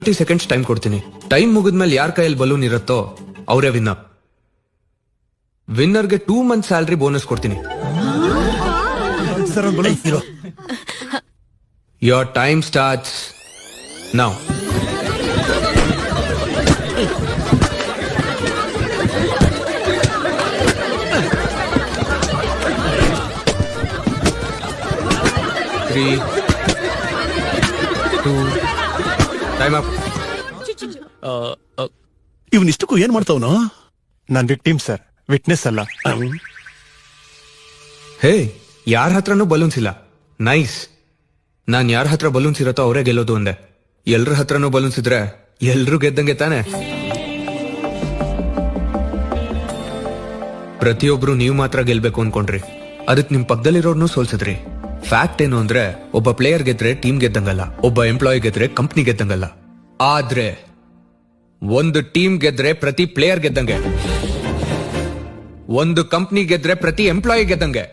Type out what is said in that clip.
30 seconds time ಕೊಡ್ತೀನಿ. Time ಮುಗಿದ್ಮೇಲೆ ಯಾರ ಕೈಯಲ್ಲಿ ಬಲೂನ್ ಇರುತ್ತೋ ಅವರೇ ವಿನ್ನರ್ಗೆ 2 ಮಂತ್ ಸ್ಯಾಲರಿ ಬೋನಸ್ ಕೊಡ್ತೀನಿ. Your time starts now. Time up. ಇವನಿಷ್ಟಕ್ಕೂ ಏನ್ ಮಾಡ್ತಾವನು? ನಾನ್ ವಿಕ್ಟಿಮ್ ಸರ್, ವಿಟ್ನೆಸ್ ಅಲ್ಲ. ಹೇ, ಯಾರ ಹತ್ರನೂ ಬಲೂನ್ಸ್ ಇಲ್ಲ. ನೈಸ್. ನಾನ್ ಯಾರ ಹತ್ರ ಬಲೂನ್ಸ್ ಇರತ್ತೋ ಅವರೇ ಗೆಲ್ಲೋದು ಅಂದೆ. ಎಲ್ರ ಹತ್ರನೂ ಬಲೂನ್ಸ್ ಇದ್ರೆ ಎಲ್ರೂ ಗೆದ್ದಂಗೆ ತಾನೆ. ಪ್ರತಿಯೊಬ್ರು ನೀವು ಮಾತ್ರ ಗೆಲ್ಬೇಕು ಅನ್ಕೊಂಡ್ರಿ, ಅದಕ್ ನಿಮ್ ಪಕ್ಕದಲ್ಲಿರೋರ್ನು ಸೋಲ್ಸಿದ್ರಿ. ಫ್ಯಾಕ್ಟ್ ಏನು ಅಂದ್ರೆ, ಒಬ್ಬ ಪ್ಲೇಯರ್ ಗೆದ್ರೆ ಟೀಮ್ ಗೆದ್ದಂಗಲ್ಲ, ಒಬ್ಬ ಎಂಪ್ಲಾಯಿ ಗೆದ್ರೆ ಕಂಪ್ನಿ ಗೆದ್ದಂಗಲ್ಲ. ಆದ್ರೆ ಒಂದು ಟೀಮ್ ಗೆದ್ರೆ ಪ್ರತಿ ಪ್ಲೇಯರ್ ಗೆದ್ದಂಗೆ, ಒಂದು ಕಂಪ್ನಿ ಗೆದ್ರೆ ಪ್ರತಿ ಎಂಪ್ಲಾಯಿ ಗೆದ್ದಂಗೆ.